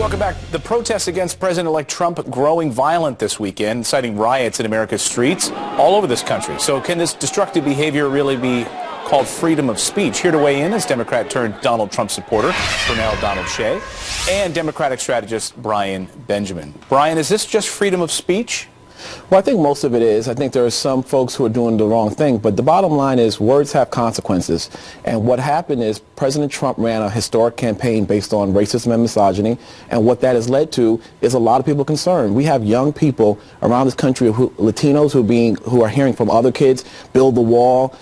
Welcome back. The protests against President-elect Trump growing violent this weekend, inciting riots in America's streets all over this country. So can this destructive behavior really be called freedom of speech? Here to weigh in is Democrat-turned-Donald Trump supporter, Brunel Donald Shea, and Democratic strategist Brian Benjamin. Brian, is this just freedom of speech? Well, I think most of it is. I think there are some folks who are doing the wrong thing, but the bottom line is words have consequences. And what happened is President Trump ran a historic campaign based on racism and misogyny, and what that has led to is a lot of people concerned. We have young people around this country, Latinos who are hearing from other kids, build the wall,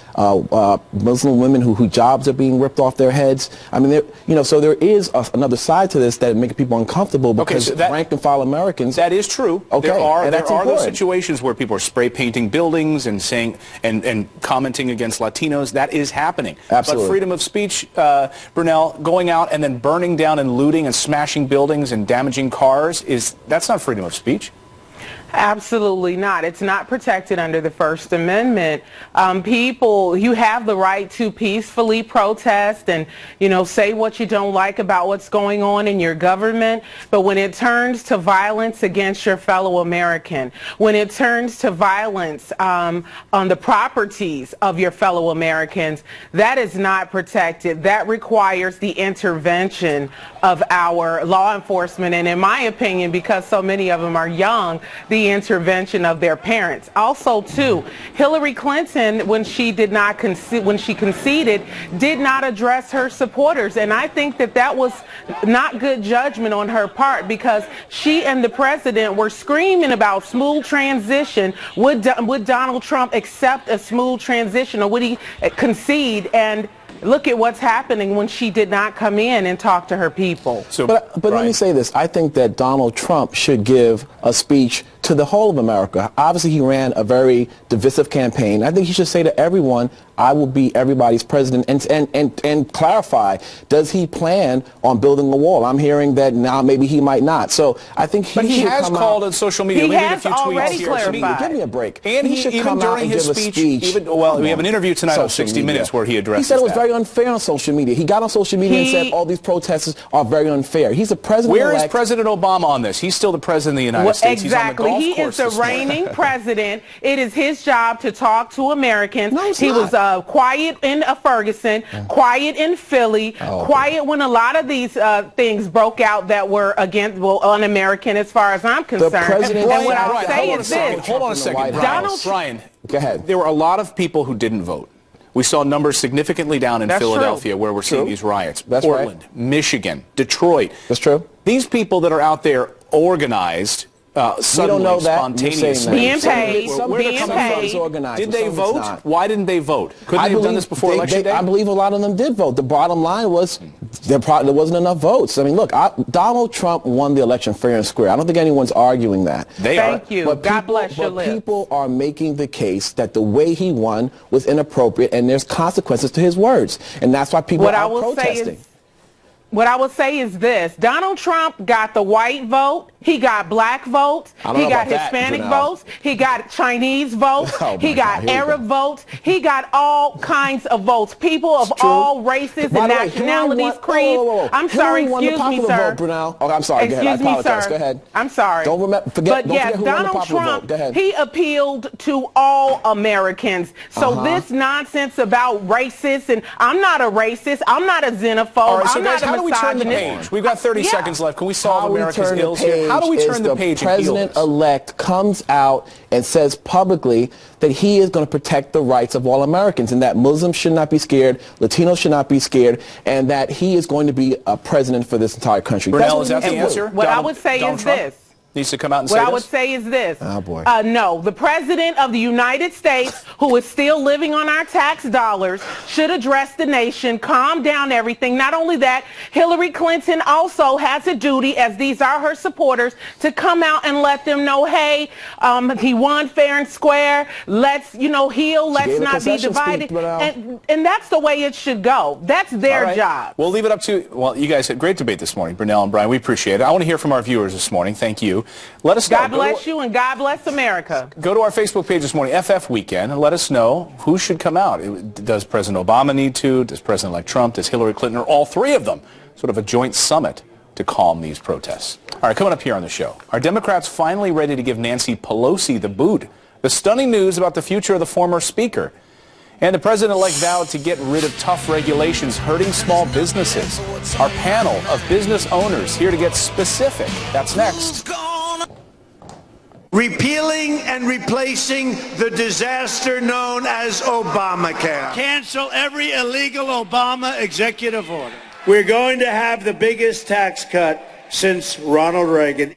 Muslim women whose jobs are being ripped off their heads. I mean, so there is another side to this that makes people uncomfortable because rank and file Americans. That is true. Okay, there are those situations where people are spray painting buildings and saying and commenting against Latinos. That is happening. Absolutely. But freedom of speech, Brunel, going out and then burning down and looting and smashing buildings and damaging cars, that's not freedom of speech. Absolutely not. It's not protected under the First Amendment. You have the right to peacefully protest and, say what you don't like about what's going on in your government. But when it turns to violence against your fellow American, when it turns to violence on the properties of your fellow Americans, that is not protected. That requires the intervention of our law enforcement. And in my opinion, because so many of them are young, the intervention of their parents. Also, too, Hillary Clinton, when she conceded, did not address her supporters, and I think that was not good judgment on her part, because she and the president were screaming about smooth transition. Would Donald Trump accept a smooth transition, or would he concede? And look at what's happening when she did not come in and talk to her people. But let me say this. I think that Donald Trump should give a speech to the whole of America. Obviously, he ran a very divisive campaign. I think he should say to everyone, I will be everybody's president, and clarify, does he plan on building a wall? I'm hearing that now maybe he might not. So I think he has called on social media. He has already clarified. Give me a break. And he should come out and give a speech. We have an interview tonight on 60 Minutes where he addresses that. He said it was very unfair on social media. He got on social media and said all these protests are very unfair. He's the president-elect. Where is President Obama on this? He's still the president of the United States. Exactly. He is the reigning president. It is his job to talk to Americans. No, he was quiet in Ferguson, quiet in Philly, quiet when a lot of these things broke out that were un-American as far as I'm concerned. And what I'll say is this. Hold on a second. Brian, go ahead. There were a lot of people who didn't vote. We saw numbers significantly down in Philadelphia where we're seeing these riots. Portland, Michigan, Detroit. That's true. These people that are out there organized suddenly, spontaneously. Being paid. Did they vote? Why didn't they vote? Couldn't they have done this before Election Day? I believe a lot of them did vote. The bottom line was there wasn't enough votes. I mean, look, Donald Trump won the election fair and square. I don't think anyone's arguing that. Thank you. God bless your lips. But people are making the case that the way he won was inappropriate, and there's consequences to his words. And that's why people are protesting. What I would say is this. Donald Trump got the white vote. He got black votes. He got Hispanic votes. He got Chinese votes. He got Arab votes. He got all kinds of votes. People of all races and nationalities, creeds. I'm sorry, excuse me, sir. I'm sorry, go ahead. I apologize. Go ahead. I'm sorry. Don't forget who won the popular vote. Go ahead. He appealed to all Americans. So this nonsense about racists, and I'm not a racist. I'm not a xenophobe. I'm not a how do we turn the page? We've got 30 seconds left. Can we solve America's ills here? How do we turn the page? The president-elect comes out and says publicly that he is going to protect the rights of all Americans, and that Muslims should not be scared, Latinos should not be scared, and that he is going to be a president for this entire country. Brunel, is that the answer? What I would say is this. Needs to come out and say this? What I would say is this. Oh, boy. No, the President of the United States, who is still living on our tax dollars, should address the nation, calm down everything. Not only that, Hillary Clinton also has a duty, as these are her supporters, to come out and let them know, hey, he won fair and square. Let's, heal. Let's not be divided. And that's the way it should go. That's their job. We'll leave it up to, you guys had a great debate this morning, Brunel and Brian. We appreciate it. I want to hear from our viewers this morning. Thank you. Let us know. God bless you and God bless America. Go to our Facebook page this morning, FF Weekend, and let us know who should come out. Does President Obama need to? Does President-elect Trump? Does Hillary Clinton? Or all three of them? Sort of a joint summit to calm these protests. All right, coming up here on the show, are Democrats finally ready to give Nancy Pelosi the boot? The stunning news about the future of the former speaker. And the president-elect vowed to get rid of tough regulations hurting small businesses. Our panel of business owners here to get specific. That's next. Repealing and replacing the disaster known as Obamacare. Cancel every illegal Obama executive order. We're going to have the biggest tax cut since Ronald Reagan.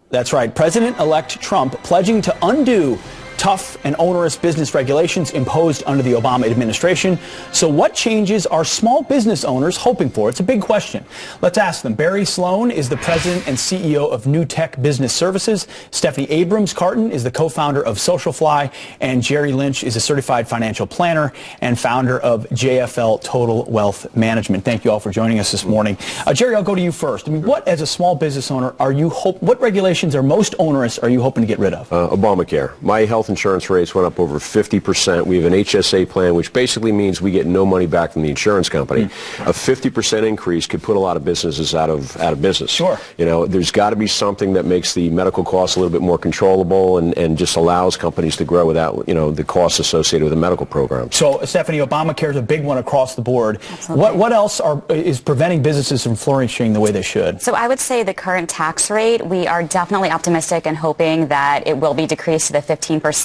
That's right. President-elect Trump pledging to undo tough and onerous business regulations imposed under the Obama administration. So what changes are small business owners hoping for? It's a big question. Let's ask them. Barry Sloan is the president and CEO of New Tech Business Services. Stephanie Abrams-Carton is the co-founder of SocialFly. And Jerry Lynch is a certified financial planner and founder of JFL Total Wealth Management. Thank you all for joining us this morning. Jerry, I'll go to you first. I mean, what, as a small business owner, what regulations are most onerous are you hoping to get rid of? Obamacare. My health insurance rates went up over 50%. We have an HSA plan, which basically means we get no money back from the insurance company. A 50% increase could put a lot of businesses out of business. Sure. You know, there's got to be something that makes the medical costs a little bit more controllable and just allows companies to grow without, you know, the costs associated with a medical program. So, Stephanie, Obamacare is a big one across the board. Absolutely. What else is preventing businesses from flourishing the way they should? So I would say the current tax rate, we are definitely optimistic and hoping that it will be decreased to the 15%.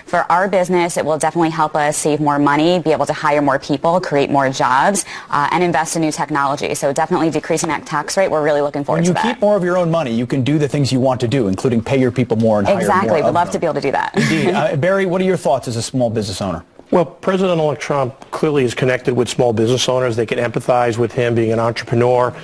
For our business, it will definitely help us save more money, be able to hire more people, create more jobs, and invest in new technology. So definitely decreasing that tax rate, we're really looking forward to that. When you keep more of your own money, you can do the things you want to do, including pay your people more and hire more. Exactly. We'd love to be able to do that. Indeed. Barry, what are your thoughts as a small business owner? Well, President-elect Trump clearly is connected with small business owners. They can empathize with him being an entrepreneur.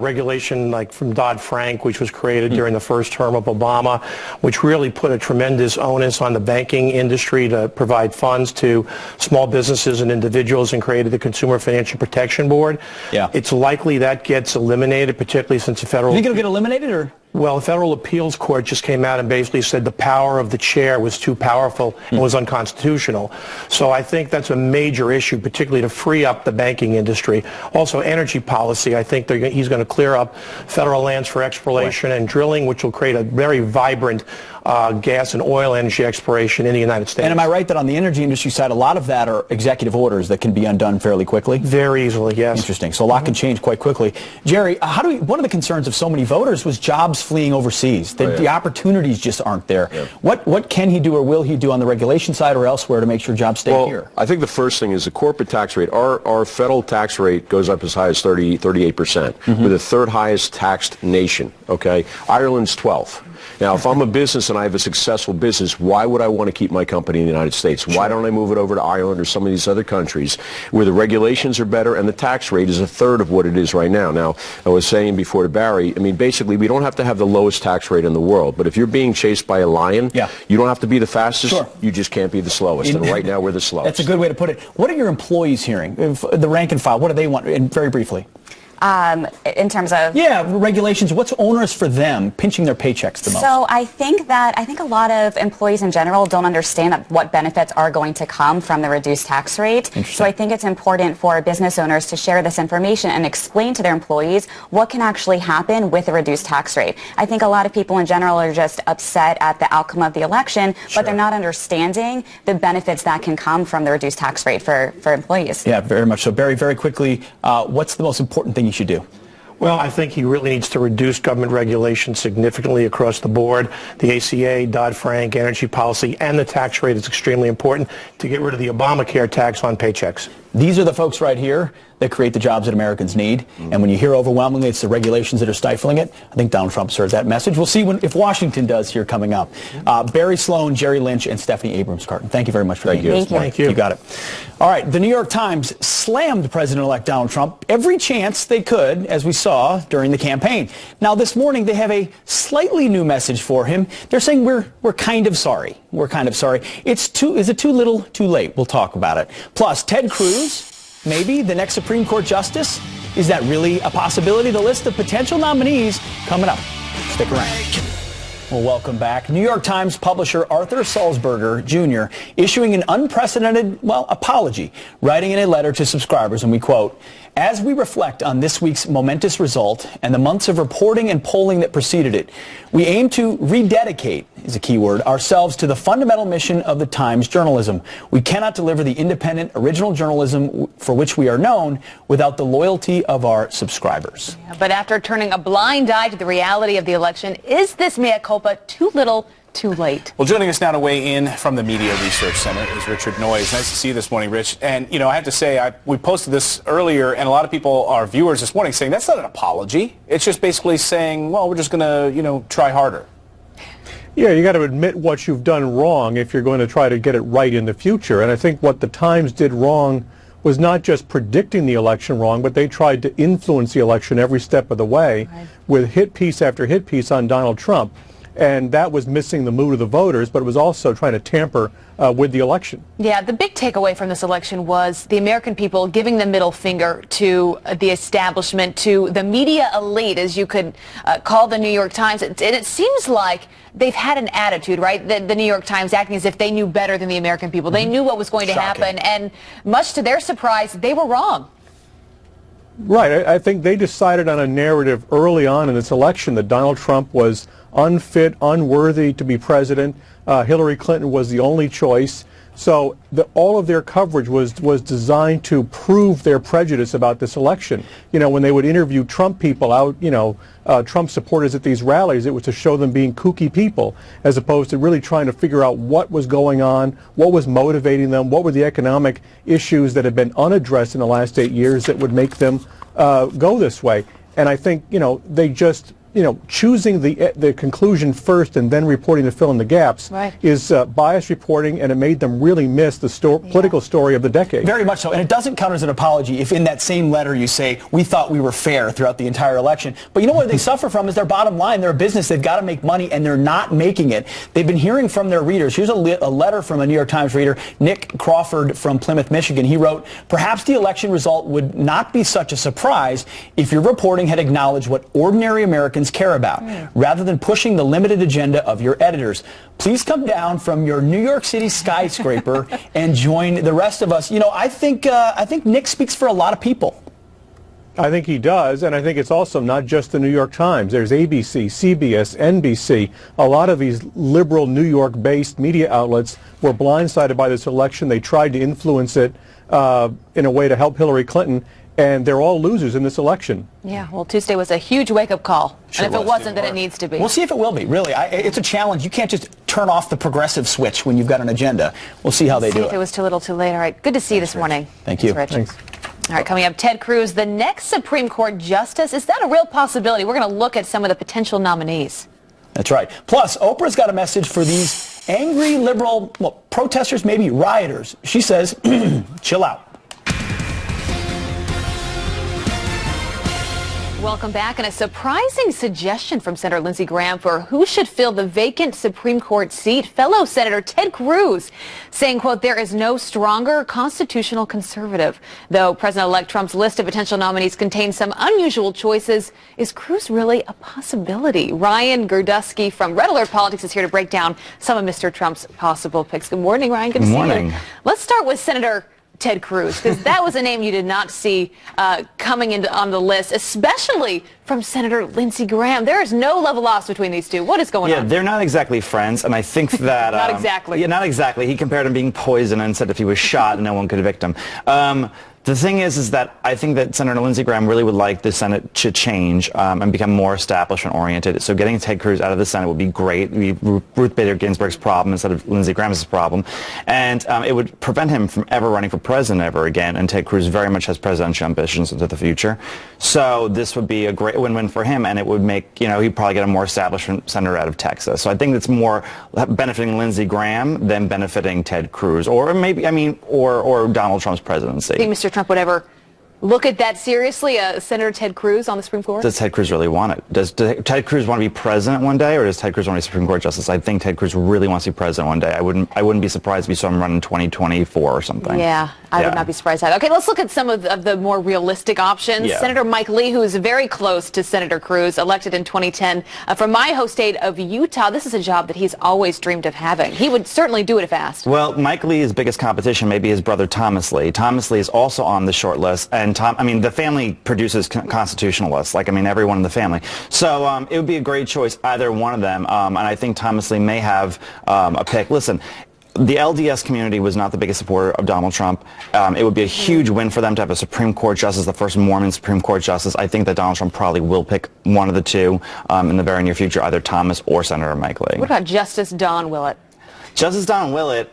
Regulation like from Dodd-Frank, which was created during the first term of Obama, which really put a tremendous onus on the banking industry to provide funds to small businesses and individuals, and created the Consumer Financial Protection Board. Yeah. It's likely that gets eliminated, particularly since the federal... You think it'll get eliminated, or...? Well, the Federal Appeals Court just came out and basically said the power of the chair was too powerful and was unconstitutional. So I think that's a major issue, particularly to free up the banking industry. Also, energy policy, I think he's going to clear up federal lands for exploration and drilling, which will create a very vibrant gas and oil energy exploration in the United States. And am I right that on the energy industry side, a lot of that are executive orders that can be undone fairly quickly? Very easily, yes. Interesting. So a lot can change quite quickly. Jerry, one of the concerns of so many voters was jobs fleeing overseas. The opportunities just aren't there. Yeah. What can he do or will he do on the regulation side or elsewhere to make sure jobs stay here? I think the first thing is the corporate tax rate. Our federal tax rate goes up as high as 38%. We're the third highest taxed nation, okay? Ireland's 12th. Now, if I'm a business and I have a successful business, why would I want to keep my company in the United States? Why don't I move it over to Ireland or some of these other countries where the regulations are better and the tax rate is a third of what it is right now? Now, I was saying before to Barry, I mean, basically, we don't have to have the lowest tax rate in the world, but if you're being chased by a lion, you don't have to be the fastest, you just can't be the slowest, and right now we're the slowest. That's a good way to put it. What are your employees hearing? The rank and file, what do they want? And very briefly. In terms of... Yeah, regulations. What's onerous for them, pinching their paychecks the most? So I think a lot of employees in general don't understand what benefits are going to come from the reduced tax rate. So I think it's important for business owners to share this information and explain to their employees what can actually happen with a reduced tax rate. I think a lot of people in general are just upset at the outcome of the election, but they're not understanding the benefits that can come from the reduced tax rate for employees. Yeah, very much so. Barry, very quickly, what's the most important thing you should do? Well, I think he really needs to reduce government regulation significantly across the board. The ACA, Dodd-Frank, energy policy, and the tax rate is extremely important to get rid of the Obamacare tax on paychecks. These are the folks right here that create the jobs that Americans need. And when you hear overwhelmingly it's the regulations that are stifling it, I think Donald Trump's heard that message. We'll see if Washington does here coming up. Barry Sloan, Jerry Lynch, and Stephanie Abrams-Carton. Thank you very much for being here. Thank you. You got it. All right, the New York Times slammed President-elect Donald Trump every chance they could, as we saw during the campaign. Now, this morning, they have a slightly new message for him. They're saying we're kind of sorry. We're kind of sorry. Is it too little, too late? We'll talk about it. Plus, Ted Cruz, maybe the next Supreme Court justice. Is that really a possibility? The list of potential nominees coming up. Stick around. Well, welcome back. New York Times publisher Arthur Sulzberger Jr. issuing an unprecedented, apology, writing in a letter to subscribers, and we quote, "As we reflect on this week's momentous result and the months of reporting and polling that preceded it, we aim to rededicate, is a key word, ourselves to the fundamental mission of the Times journalism. We cannot deliver the independent, original journalism for which we are known without the loyalty of our subscribers." Yeah, but after turning a blind eye to the reality of the election, is this mea culpa too little, too late? Well, joining us now to weigh in from the Media Research Center is Richard Noyes. Nice to see you this morning, Rich. And, I have to say, we posted this earlier, and a lot of people, our viewers this morning, saying that's not an apology. It's just basically saying, well, we're just going to, try harder. Yeah, you got to admit what you've done wrong if you're going to try to get it right in the future. And I think what the Times did wrong was not just predicting the election wrong, but they tried to influence the election every step of the way with hit piece after hit piece on Donald Trump. And that was missing the mood of the voters, but it was also trying to tamper with the election. Yeah, the big takeaway from this election was the American people giving the middle finger to the establishment, to the media elite, as you could call the New York Times. And it seems like they've had an attitude, right? The New York Times acting as if they knew better than the American people. They knew what was going to happen, and much to their surprise, they were wrong. Right. I think they decided on a narrative early on in this election that Donald Trump was unfit, unworthy to be president. Hillary Clinton was the only choice. So all of their coverage was designed to prove their prejudice about this election. When they would interview Trump people out, Trump supporters at these rallies, it was to show them being kooky people, as opposed to really trying to figure out what was going on, what was motivating them, what were the economic issues that had been unaddressed in the last 8 years that would make them go this way. And I think, they just choosing the conclusion first and then reporting to fill in the gaps is biased reporting, and it made them really miss the political story of the decade. Very much so, and it doesn't count as an apology if in that same letter you say, we thought we were fair throughout the entire election. But what they suffer from is their bottom line. They're a business, they've got to make money, and they're not making it. They've been hearing from their readers. Here's a letter from a New York Times reader, Nick Crawford from Plymouth, Michigan. He wrote, "Perhaps the election result would not be such a surprise if your reporting had acknowledged what ordinary Americans care about, rather than pushing the limited agenda of your editors. Please come down from your New York City skyscraper and join the rest of us." I think Nick speaks for a lot of people. I think he does, and I think it's also not just the New York Times. There's ABC, CBS, NBC. A lot of these liberal New York-based media outlets were blindsided by this election. They tried to influence it in a way to help Hillary Clinton, and they're all losers in this election. Yeah, well, Tuesday was a huge wake-up call. Sure, and if it wasn't, then it needs to be. We'll see if it will be, really. It's a challenge. You can't just turn off the progressive switch when you've got an agenda. We'll see how they do it. If it was too little too late. All right, good to see you this morning. Thank you. Rich. Thanks. All right, coming up, Ted Cruz, the next Supreme Court justice. Is that a real possibility? We're going to look at some of the potential nominees. That's right. Plus, Oprah's got a message for these angry liberal protesters, maybe rioters. She says, chill out. Welcome back. And a surprising suggestion from Senator Lindsey Graham for who should fill the vacant Supreme Court seat. Fellow Senator Ted Cruz saying, quote, "There is no stronger constitutional conservative." Though President-elect Trump's list of potential nominees contains some unusual choices, is Cruz really a possibility? Ryan Gerdusky from Red Alert Politics is here to break down some of Mr. Trump's possible picks. Good morning, Ryan. Good to see you. Let's start with Senator Ted Cruz, because that was a name you did not see coming on the list, especially from Senator Lindsey Graham. There is no love lost between these two. What is going on? Yeah, they're not exactly friends, and I think that... Not exactly. Yeah, not exactly. He compared him being poisoned and said if he was shot, no one could evict him. The thing is that I think that Senator Lindsey Graham really would like the Senate to change and become more establishment-oriented. So getting Ted Cruz out of the Senate would be great. It would be Ruth Bader Ginsburg's problem instead of Lindsey Graham's problem. And it would prevent him from ever running for president ever again. And Ted Cruz very much has presidential ambitions into the future. So this would be a great win-win for him, and it would make, he'd probably get a more establishment senator out of Texas. So I think it's more benefiting Lindsey Graham than benefiting Ted Cruz, or maybe, or Donald Trump's presidency. I think Mr. Trump would ever look at that seriously, Senator Ted Cruz on the Supreme Court? Does Ted Cruz really want it? Does Ted Cruz want to be president one day, or does Ted Cruz want to be Supreme Court justice? I think Ted Cruz really wants to be president one day. I wouldn't be surprised if we saw him run in 2024 or something. Yeah, I would not be surprised either. Okay, let's look at some of the more realistic options. Yeah. Senator Mike Lee, who is very close to Senator Cruz, elected in 2010 from my home state of Utah. This is a job that he's always dreamed of having. He would certainly do it if asked. Well, Mike Lee's biggest competition may be his brother Thomas Lee. Thomas Lee is also on the short list, and the family produces constitutionalists, everyone in the family. So it would be a great choice, either one of them, and I think Thomas Lee may have a pick. Listen, the LDS community was not the biggest supporter of Donald Trump. It would be a huge win for them to have a Supreme Court justice, the first Mormon Supreme Court justice. I think that Donald Trump probably will pick one of the two in the very near future, either Thomas or Senator Mike Lee. What about Justice Don Willett? Justice Don Willett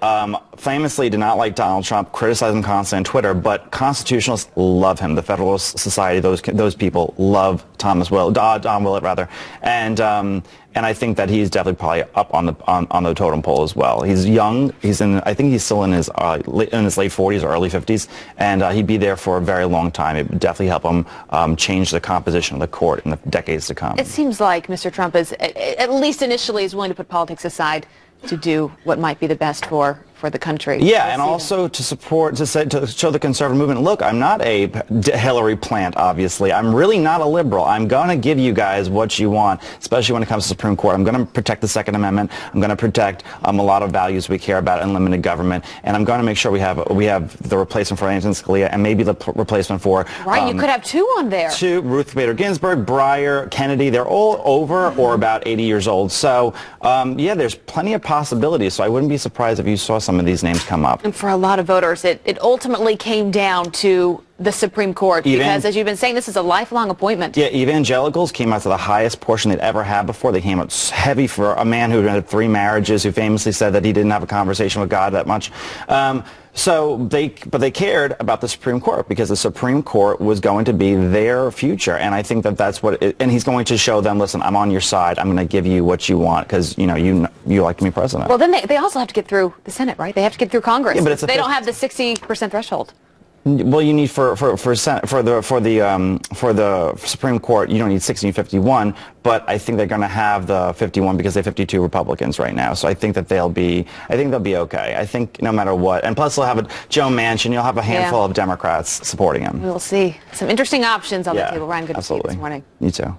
famously did not like Donald Trump, criticized him constantly on Twitter, but constitutionalists love him. The Federalist Society, those people love Don Willett, rather, and I think that he's definitely probably up on the totem pole as well. He's young. I think he's still in his late 40s or early 50s, and he'd be there for a very long time. It would definitely help him change the composition of the court in the decades to come. It seems like Mr. Trump is, at least initially, is willing to put politics aside to do what might be the best for the country. Yeah, and also to show the conservative movement, look, I'm not a Hillary plant, obviously. I'm really not a liberal. I'm going to give you guys what you want, especially when it comes to the Supreme Court. I'm going to protect the Second Amendment. I'm going to protect a lot of values we care about, unlimited government, and I'm going to make sure we have the replacement for Antonin Scalia, and maybe the replacement for... Right, you could have two on there. Ruth Bader Ginsburg, Breyer, Kennedy. They're all over or about 80 years old. So, yeah, there's plenty of possibilities, so I wouldn't be surprised if you saw some of these names come up. And for a lot of voters, it ultimately came down to the Supreme Court, because as you've been saying, this is a lifelong appointment. Yeah, evangelicals came out to the highest portion they'd ever had before. They came out heavy for a man who had 3 marriages, who famously said that he didn't have a conversation with God that much. But they cared about the Supreme Court because the Supreme Court was going to be their future, and I think that that's what. And he's going to show them, listen, I'm on your side. I'm going to give you what you want because you like to be president. Well, then they also have to get through the Senate, right? They have to get through Congress. Yeah, but they don't have the 60% threshold. Well, you need for the Supreme Court, you don't need 60 and 51, but I think they're going to have the 51 because they have 52 Republicans right now. So I think that they'll be okay. I think no matter what, and plus they'll have Joe Manchin, you'll have a handful of Democrats supporting him. We'll see some interesting options on the table. Ryan, good to see you this morning. You too.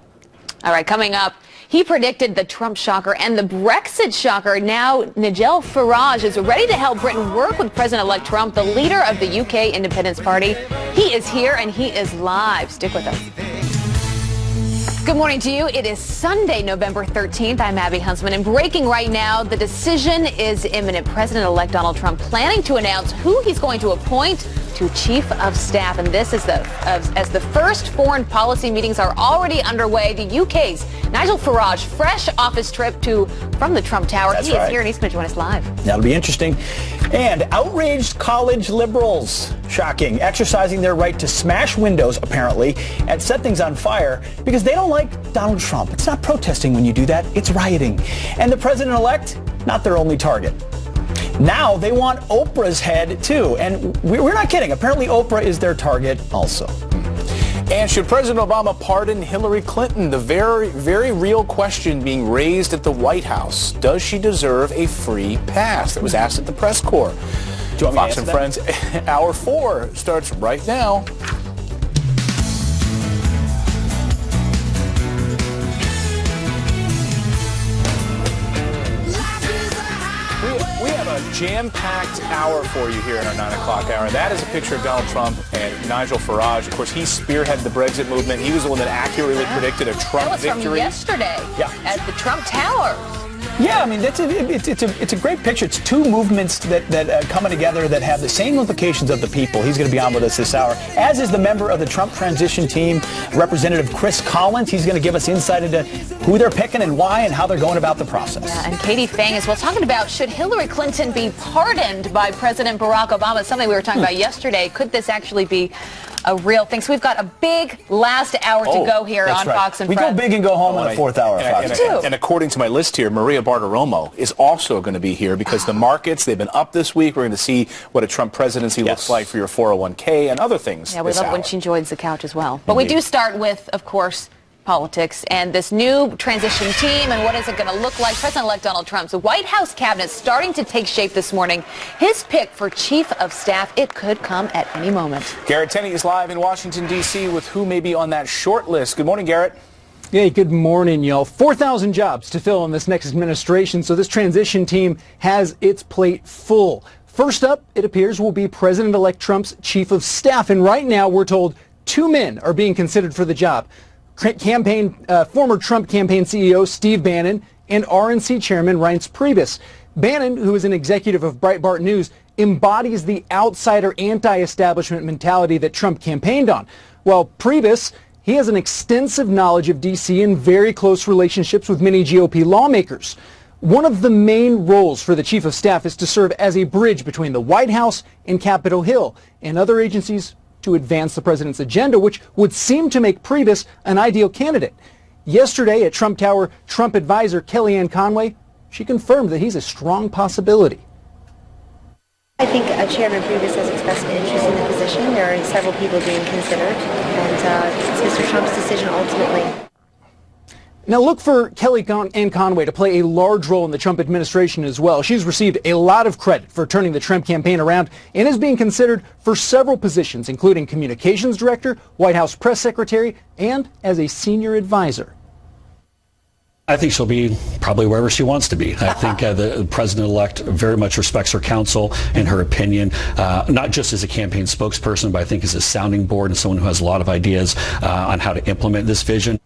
All right, coming up. He predicted the Trump shocker and the Brexit shocker. Now, Nigel Farage is ready to help Britain work with President-elect Trump, the leader of the UK Independence Party. He is here and he is live. Stick with us. Good morning to you. It is Sunday, November 13th. I'm Abby Huntsman, and breaking right now, the decision is imminent. President-elect Donald Trump planning to announce who he's going to appoint to Chief of Staff, and this is as the first foreign policy meetings are already underway. The UK's Nigel Farage, fresh off his trip from the Trump Tower. He is here and he's going to join us live. That'll be interesting. And outraged college liberals, shocking, exercising their right to smash windows, apparently, and set things on fire because they don't like Donald Trump. It's not protesting when you do that, it's rioting. And the president-elect, not their only target. Now they want Oprah's head, too. And we're not kidding. Apparently Oprah is their target also. And should President Obama pardon Hillary Clinton? The very, very real question being raised at the White House. Does she deserve a free pass? That was asked at the press corps. Fox and Friends, Hour 4 starts right now. Jam-packed hour for you here in our 9 o'clock hour. That is a picture of Donald Trump and Nigel Farage. Of course, he spearheaded the Brexit movement. He was the one that accurately predicted a Trump victory. That was from yesterday at the Trump Tower. Yeah, I mean, it's a great picture. It's two movements that coming together that have the same implications of the people. He's going to be on with us this hour, as is the member of the Trump transition team, Representative Chris Collins. He's going to give us insight into who they're picking and why and how they're going about the process. Yeah, and Katie Fang as well, talking about should Hillary Clinton be pardoned by President Barack Obama? Something we were talking about yesterday. Could this actually be a real thing. So we've got a big last hour to go here on Fox and We Friends. go big and go home on the fourth hour. And according to my list here, Maria Bartiromo is also going to be here because the markets, they've been up this week. We're going to see what a Trump presidency looks like for your 401k and other things. Yeah, we love when she joins the couch as well. But we do start with, of course, politics and this new transition team and what is it going to look like. President-elect Donald Trump's White House cabinet starting to take shape this morning. His pick for chief of staff, it could come at any moment. Garrett Tenney is live in Washington, D.C. with who may be on that short list. Good morning, Garrett. Hey, good morning, y'all. 4,000 jobs to fill in this next administration, so this transition team has its plate full. First up, it appears, will be President-elect Trump's chief of staff, and right now we're told 2 men are being considered for the job. Former Trump campaign CEO Steve Bannon and RNC chairman Reince Priebus. Bannon, who is an executive of Breitbart News, embodies the outsider anti-establishment mentality that Trump campaigned on. While Priebus, he has an extensive knowledge of D.C. and very close relationships with many GOP lawmakers. One of the main roles for the chief of staff is to serve as a bridge between the White House and Capitol Hill and other agencies to advance the president's agenda, which would seem to make Priebus an ideal candidate. Yesterday at Trump Tower, Trump advisor Kellyanne Conway, she confirmed that he's a strong possibility. I think Chairman Priebus has expressed an interest in the position. There are several people being considered, and it's Mr. Trump's decision ultimately. Now look for Kellyanne Conway to play a large role in the Trump administration as well. She's received a lot of credit for turning the Trump campaign around and is being considered for several positions, including communications director, White House press secretary, and as a senior advisor. I think she'll be probably wherever she wants to be. I think the president-elect very much respects her counsel and her opinion, not just as a campaign spokesperson, but I think as a sounding board and someone who has a lot of ideas on how to implement this vision.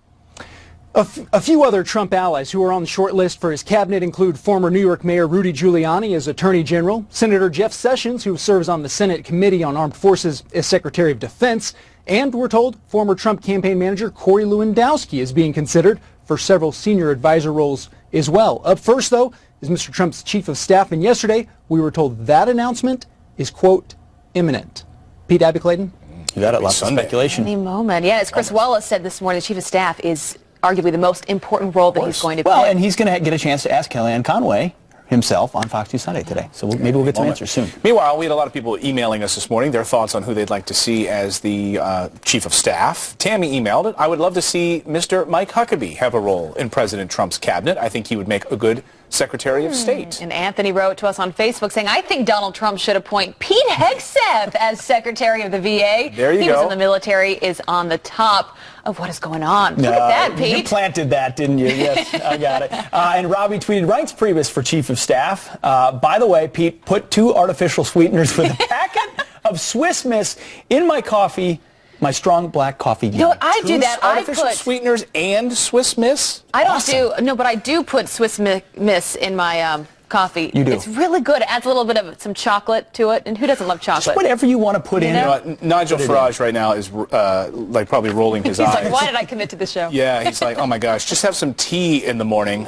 A few other Trump allies who are on the short list for his cabinet include former New York Mayor Rudy Giuliani as Attorney General, Senator Jeff Sessions, who serves on the Senate Committee on Armed Forces as Secretary of Defense, and we're told former Trump campaign manager Corey Lewandowski is being considered for several senior advisor roles as well. Up first, though, is Mr. Trump's chief of staff, and yesterday we were told that announcement is, quote, imminent. Pete Abby-Clayton? You got it, lots of speculation. Any moment. Yeah, as Chris Wallace said this morning, the chief of staff is arguably the most important role that he's going to play. Well, and he's going to get a chance to ask Kellyanne Conway himself on Fox News Sunday today. So maybe we'll get some answers soon. Meanwhile, we had a lot of people emailing us this morning, their thoughts on who they'd like to see as the chief of staff. Tammy emailed it. I would love to see Mr. Mike Huckabee have a role in President Trump's cabinet. I think he would make a good Secretary of State. And Anthony wrote to us on Facebook saying, I think Donald Trump should appoint Pete Hegseth as Secretary of the VA. There you go. He was in the military, is on the top of what is going on. Look at that, Pete. You planted that, didn't you? Yes, I got it. And Robbie tweeted, Reince Priebus for chief of staff. By the way, Pete, put 2 artificial sweeteners with a packet of Swiss Miss in my coffee. My strong black coffee. You know what, I do that. I Artificial put sweeteners and Swiss Miss? I don't do, no, but I do put Swiss Miss in my coffee. You do. It's really good. It adds a little bit of some chocolate to it, and who doesn't love chocolate? Just whatever you want to put in. Nigel Farage right now is like probably rolling his eyes. He's like, why did I commit to this show? Yeah, he's like, oh my gosh, just have some tea in the morning.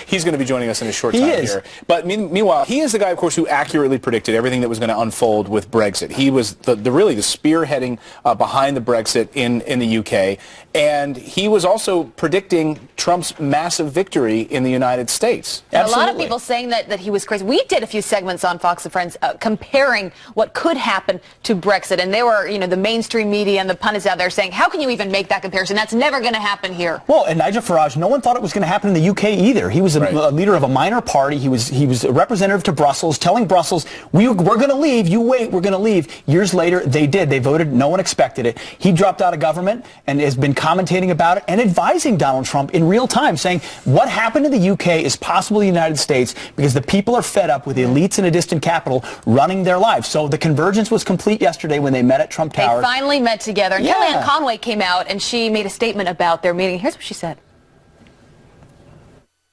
He's going to be joining us in a short time here. But meanwhile, he is the guy, of course, who accurately predicted everything that was going to unfold with Brexit. He was really the spearheading behind the Brexit in the UK. And he was also predicting Trump's massive victory in the United States. A lot of people saying that he was crazy. We did a few segments on Fox and Friends comparing what could happen to Brexit. And they were, the mainstream media and the pundits out there saying, how can you even make that comparison? That's never going to happen here. Well, and Nigel Farage, no one thought it was going to happen in the UK either. He was a leader of a minor party. He was a representative to Brussels, telling Brussels, we're going to leave. You wait, we're going to leave. Years later, they did. They voted. No one expected it. He dropped out of government and has been commentating about it and advising Donald Trump in real time, saying what happened in the UK is possible in the United States because the people are fed up with elites in a distant capital running their lives. So the convergence was complete yesterday when they met at Trump Tower. They finally met together. And Kellyanne Conway came out and she made a statement about their meeting. Here's what she said.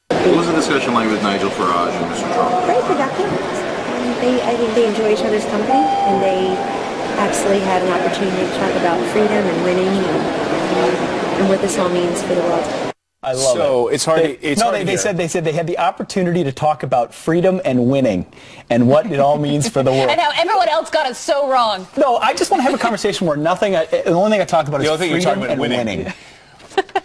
What was the discussion like with Nigel Farage and Mr. Trump? Very productive. I think they enjoy each other's company, and they absolutely had an opportunity to talk about freedom and winning and what this all means for the world. I love it. So it's hard. They said they had the opportunity to talk about freedom and winning, and what it all means for the world. And how everyone else got it so wrong. No, I just want to have a conversation where the only thing I talk about is freedom and winning.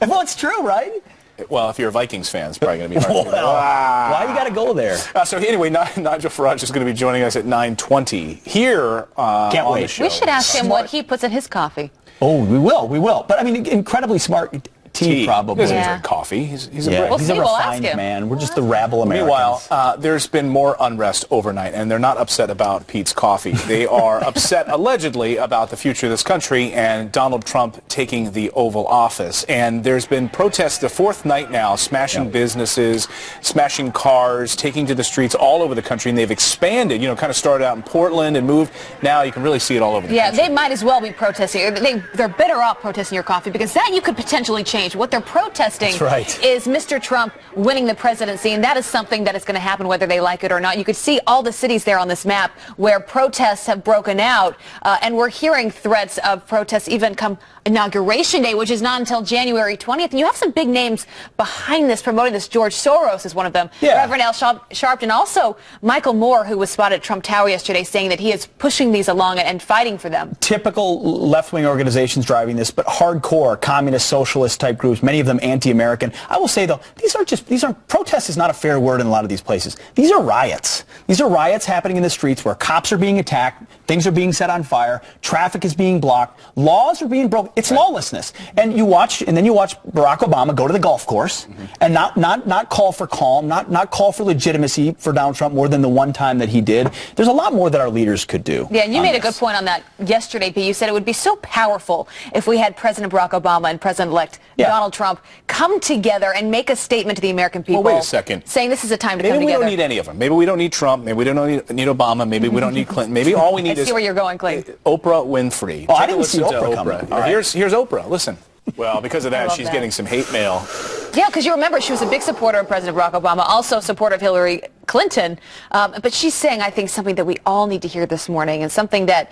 Well, it's true, right? Well, if you're a Vikings fan, it's probably going to be hard. Why you got to go there? So anyway, Nigel Farage is going to be joining us at 9:20 here Can't on wait. the show. We should ask him what he puts in his coffee. Oh, we will. But I mean, incredibly smart tea probably. He doesn't drink coffee. He's a We'll see, we'll ask refined him. man. We're just the rabble Americans. Meanwhile, there's been more unrest overnight, and they're not upset about Pete's coffee. They are upset, allegedly, about the future of this country and Donald Trump taking the Oval Office. And there's been protests the fourth night now, smashing businesses, smashing cars, taking to the streets all over the country, and they've expanded. You know, kind of started out in Portland and moved. Now you can really see it all over the country. Yeah, they might as well be protesting. They're better off protesting your coffee, because that you could potentially change. What they're protesting is Mr. Trump winning the presidency, and that is something that is going to happen whether they like it or not. You could see all the cities there on this map where protests have broken out, and we're hearing threats of protests even come Inauguration Day, which is not until January 20th. And you have some big names behind this, promoting this. George Soros is one of them. Yeah. Reverend Al Sharpton, also Michael Moore, who was spotted at Trump Tower yesterday, saying that he is pushing these along and fighting for them. Typical left-wing organizations driving this, but hardcore communist, socialist type groups, many of them anti-American. I will say, though, these aren't protests is not a fair word in a lot of these places. These are riots. These are riots happening in the streets where cops are being attacked, things are being set on fire, traffic is being blocked, laws are being broken. It's lawlessness. And then you watch Barack Obama go to the golf course and not call for calm, not call for legitimacy for Donald Trump more than the one time that he did. There's a lot more that our leaders could do. Yeah, and you made a good point on that yesterday, Pete. You said it would be so powerful if we had President Barack Obama and President-elect Donald Trump come together and make a statement to the American people. Well, wait a second. Saying this is a time to maybe come together. Maybe we don't need any of them. Maybe we don't need Trump. Maybe we don't need Obama. Maybe we don't need Clinton. Maybe all we need is... I see where you're going, Clinton. Oprah Winfrey. Oh, I didn't see Oprah coming. Right. Here's Oprah. Listen. Well, because of that, she's getting some hate mail. Yeah, because you remember she was a big supporter of President Barack Obama, also a supporter of Hillary Clinton. But she's saying, I think, something that we all need to hear this morning, and something that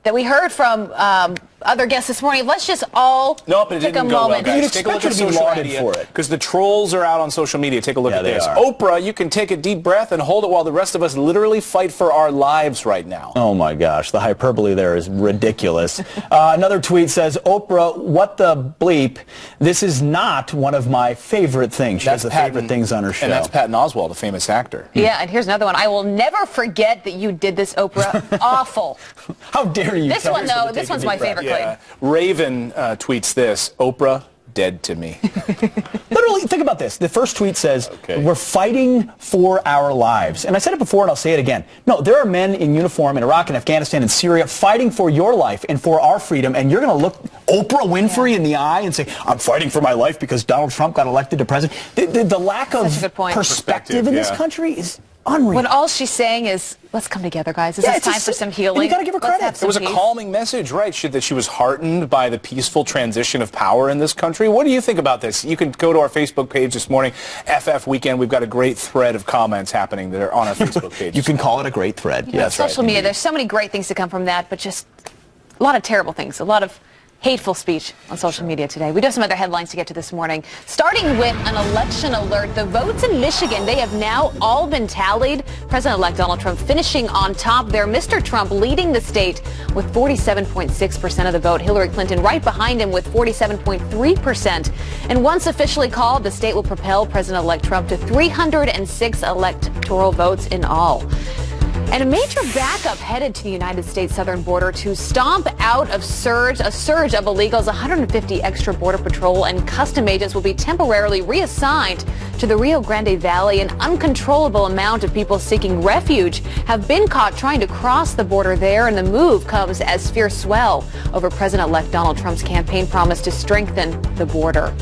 that we heard from other guests this morning. Let's just all take a moment. Well, guys. Take a look at social media, because the trolls are out on social media. Take a look at this. Oprah, you can take a deep breath and hold it while the rest of us literally fight for our lives right now. Oh my gosh, the hyperbole there is ridiculous. Another tweet says, Oprah, what the bleep? This is not one of my favorite things. She has the favorite things on her show. And that's Patton Oswalt, a famous actor. Yeah, and here's another one. I will never forget that you did this, Oprah. Awful. How dare you? This one, though, this one's my favorite. Yeah. Raven tweets this, Oprah, dead to me. Literally, think about this. The first tweet says, we're fighting for our lives. And I said it before and I'll say it again. No, there are men in uniform in Iraq and Afghanistan and Syria fighting for your life and for our freedom, and you're going to look Oprah Winfrey in the eye and say, I'm fighting for my life because Donald Trump got elected to president. The lack of perspective in this country is unreal. When all she's saying is, let's come together, guys. This is time for some healing. You got to give her credit. It was a calming message, right? That she was heartened by the peaceful transition of power in this country. What do you think about this? You can go to our Facebook page this morning, FF Weekend. We've got a great thread of comments happening that are on our Facebook page. You can call it a great thread. Yeah, that's social media. There's so many great things to come from that, but just a lot of terrible things, a lot of hateful speech on social media today. We do have some other headlines to get to this morning. Starting with an election alert. The votes in Michigan, they have now all been tallied. President-elect Donald Trump finishing on top there. Mr. Trump leading the state with 47.6% of the vote. Hillary Clinton right behind him with 47.3%. And once officially called, the state will propel President-elect Trump to 306 electoral votes in all. And a major backup headed to the United States southern border to stomp out a surge of illegals. 150 extra Border Patrol and custom agents will be temporarily reassigned to the Rio Grande Valley. An uncontrollable amount of people seeking refuge have been caught trying to cross the border there, and the move comes as fears swell over President-elect Donald Trump's campaign promise to strengthen the border.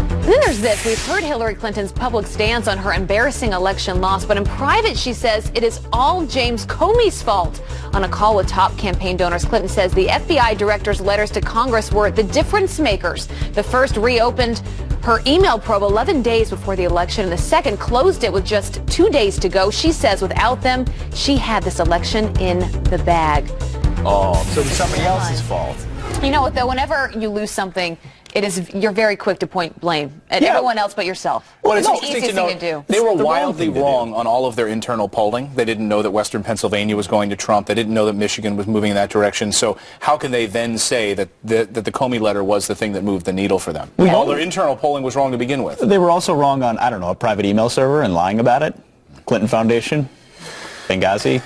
And then there's this. We've heard Hillary Clinton's public stance on her embarrassing election loss, but in private she says it is all James Comey's fault. On a call with top campaign donors, Clinton says the FBI director's letters to Congress were the difference makers. The first reopened her email probe 11 days before the election, and the second closed it with just 2 days to go. She says without them, she had this election in the bag. Oh, so it's somebody else's fault. You know what, though, whenever you lose something, you're very quick to point blame at everyone else but yourself. Well, it's the interesting easiest to know thing to do. they were wildly wrong on all of their internal polling. They didn't know that Western Pennsylvania was going to Trump. They didn't know that Michigan was moving in that direction. So how can they then say that the Comey letter was the thing that moved the needle for them? All their internal polling was wrong to begin with. They were also wrong on, I don't know, a private email server and lying about it. Clinton Foundation, Benghazi.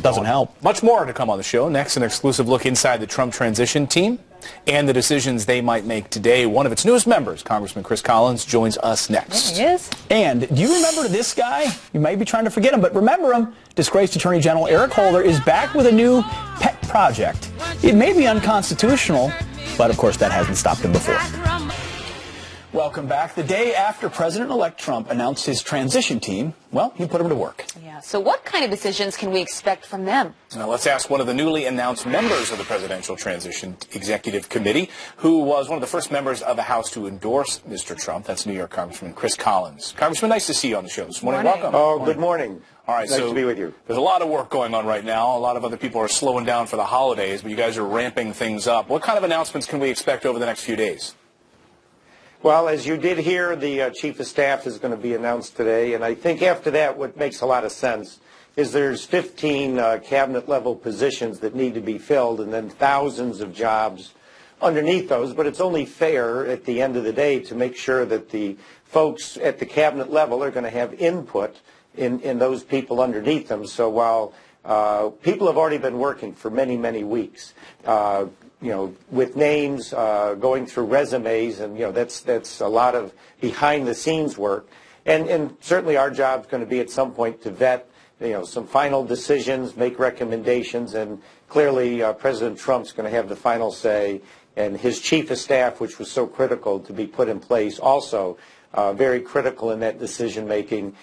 Doesn't help. Much more to come on the show. Next, an exclusive look inside the Trump transition team and the decisions they might make today. One of its newest members, Congressman Chris Collins, joins us next. There he is. And do you remember this guy? You might be trying to forget him, but remember him. Disgraced Attorney General Eric Holder is back with a new pet project. It may be unconstitutional, but of course that hasn't stopped him before. Welcome back. The day after President-elect Trump announced his transition team, well, he put them to work. Yeah. So what kind of decisions can we expect from them? Now let's ask one of the newly announced members of the Presidential Transition Executive Committee, who was one of the first members of the House to endorse Mr. Trump. That's New York Congressman Chris Collins. Congressman, nice to see you on the show this morning. Welcome. Oh, good morning. All right, nice to be with you. There's a lot of work going on right now. A lot of other people are slowing down for the holidays, but you guys are ramping things up. What kind of announcements can we expect over the next few days? Well, as you did hear, the Chief of Staff is going to be announced today, and I think after that what makes a lot of sense is there's 15 cabinet-level positions that need to be filled and then thousands of jobs underneath those, but it's only fair at the end of the day to make sure that the folks at the cabinet level are going to have input in those people underneath them. So while people have already been working for many, many weeks, with names, going through resumes, and that's a lot of behind-the-scenes work. And certainly our job is going to be at some point to vet, some final decisions, make recommendations, and clearly President Trump's going to have the final say, and his chief of staff, which was so critical to be put in place, also very critical in that decision making.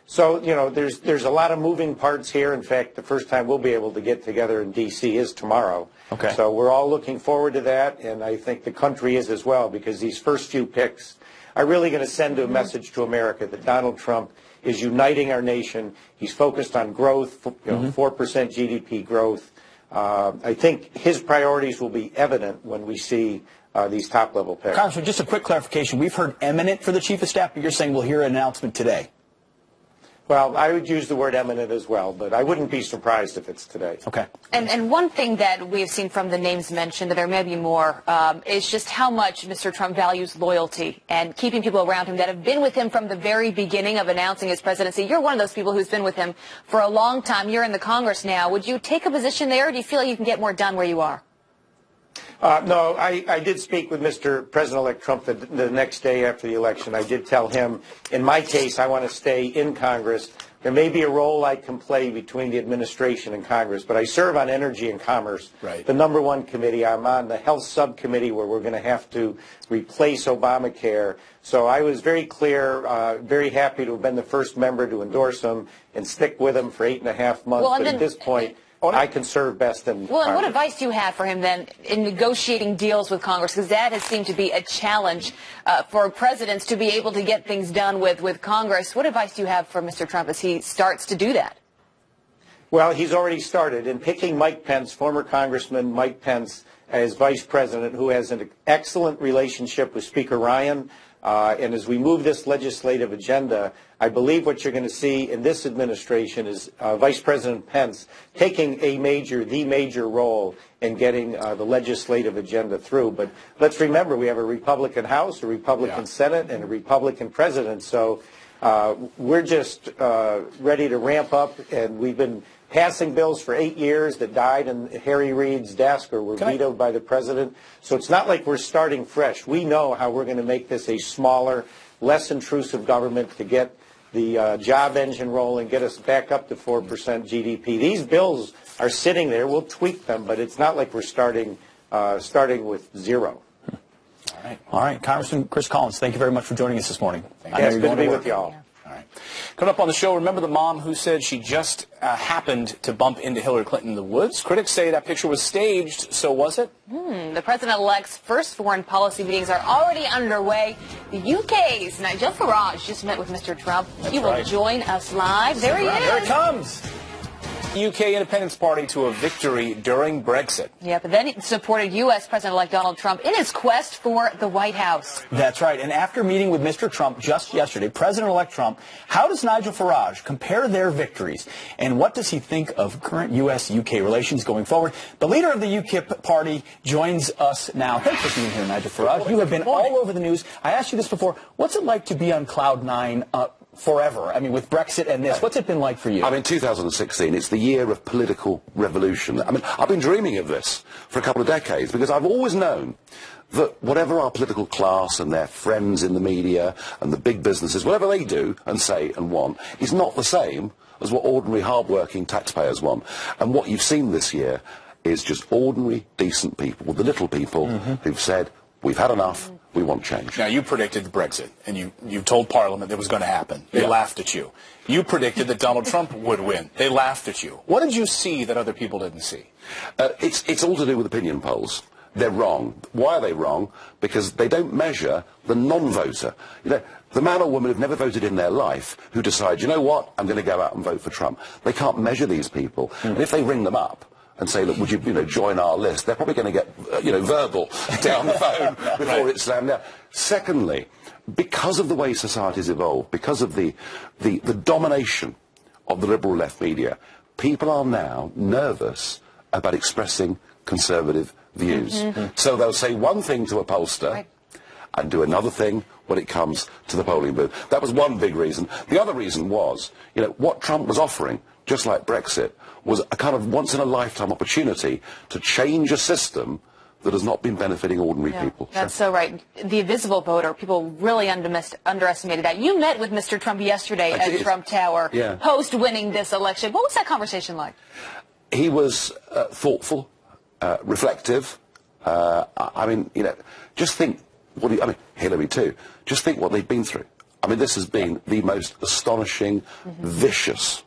So there's a lot of moving parts here. In fact, the first time we'll be able to get together in D.C. is tomorrow. Okay. So we're all looking forward to that, and I think the country is as well, because these first few picks are really going to send a message to America that Donald Trump is uniting our nation. He's focused on growth, 4% GDP growth. I think his priorities will be evident when we see these top-level picks. Congressman, just a quick clarification. We've heard eminent for the Chief of Staff, but you're saying we'll hear an announcement today. Well, I would use the word eminent as well, but I wouldn't be surprised if it's today. Okay. And one thing that we've seen from the names mentioned, that there may be more, is just how much Mr. Trump values loyalty and keeping people around him that have been with him from the very beginning of announcing his presidency. You're one of those people who's been with him for a long time. You're in the Congress now. Would you take a position there, or do you feel like you can get more done where you are? No, I did speak with Mr. President-elect Trump the next day after the election. I did tell him, in my case, I want to stay in Congress. There may be a role I can play between the administration and Congress, but I serve on Energy and Commerce, the #1 committee. I'm on the Health Subcommittee, where we're going to have to replace Obamacare. So I was very clear, very happy to have been the first member to endorse him and stick with him for 8.5 months. But at this point, I can serve best in Well, and what Congress. advice do you have for him then in negotiating deals with Congress? Because that has seemed to be a challenge for presidents to be able to get things done with Congress. What advice do you have for Mr. Trump as he starts to do that? Well, he's already started in picking Mike Pence, former Congressman Mike Pence, as vice president, who has an excellent relationship with Speaker Ryan. And as we move this legislative agenda, I believe what you're going to see in this administration is Vice President Pence taking the major role in getting the legislative agenda through. But let's remember, we have a Republican House, a Republican Senate, and a Republican president. So we're just ready to ramp up, and we've been passing bills for 8 years that died in Harry Reid's desk or were vetoed by the president. So it's not like we're starting fresh. We know how we're going to make this a smaller, less intrusive government to get the job engine rolling, get us back up to 4% GDP. These bills are sitting there. We'll tweak them, but it's not like we're starting with zero. All right. Congressman Chris Collins, thank you very much for joining us this morning. Yes, good to be with you all. Coming up on the show, remember the mom who said she just happened to bump into Hillary Clinton in the woods? Critics say that picture was staged, so was it? The president-elect's first foreign policy meetings are already underway. The UK's Nigel Farage just met with Mr. Trump. He will join us live. There he is. Here it comes. UK Independence Party to a victory during Brexit. Yeah, but then he supported U.S. President-elect Donald Trump in his quest for the White House. That's right. And after meeting with Mr. Trump just yesterday, President-elect Trump, how does Nigel Farage compare their victories? And what does he think of current U.S.-UK relations going forward? The leader of the UKIP party joins us now. Thanks for being here, Nigel Farage. You have been all over the news. I asked you this before. What's it like to be on cloud nine forever? I mean, with Brexit and this, what's it been like for you? I mean, 2016, it's the year of political revolution. I mean, I've been dreaming of this for a couple of decades because I've always known that whatever our political class and their friends in the media and the big businesses, whatever they do and say and want, is not the same as what ordinary hard-working taxpayers want. And what you've seen this year is just ordinary, decent people, the little people who've said, we've had enough, we want change. Now, you predicted Brexit, and you told Parliament that was going to happen. They laughed at you. You predicted that Donald Trump would win. They laughed at you. What did you see that other people didn't see? It's all to do with opinion polls. They're wrong. Why are they wrong? Because they don't measure the non-voter. You know, the man or woman who've never voted in their life who decide, you know what, I'm going to go out and vote for Trump. They can't measure these people. And if they ring them up and say, look, would you, join our list? They're probably going to get, verbal down the phone before it's slammed down. Secondly, because of the way society's evolved, because of the domination of the liberal left media, people are now nervous about expressing conservative views. So they'll say one thing to a pollster and do another thing when it comes to the polling booth. That was one big reason. The other reason was, what Trump was offering, just like Brexit, was a kind of once-in-a-lifetime opportunity to change a system that has not been benefiting ordinary people. That's so right. The invisible voter, people really underestimated that. You met with Mr. Trump yesterday at Trump Tower, post-winning this election. What was that conversation like? He was thoughtful, reflective. Just think Hillary too. Just think what they've been through. I mean, this has been the most astonishing, vicious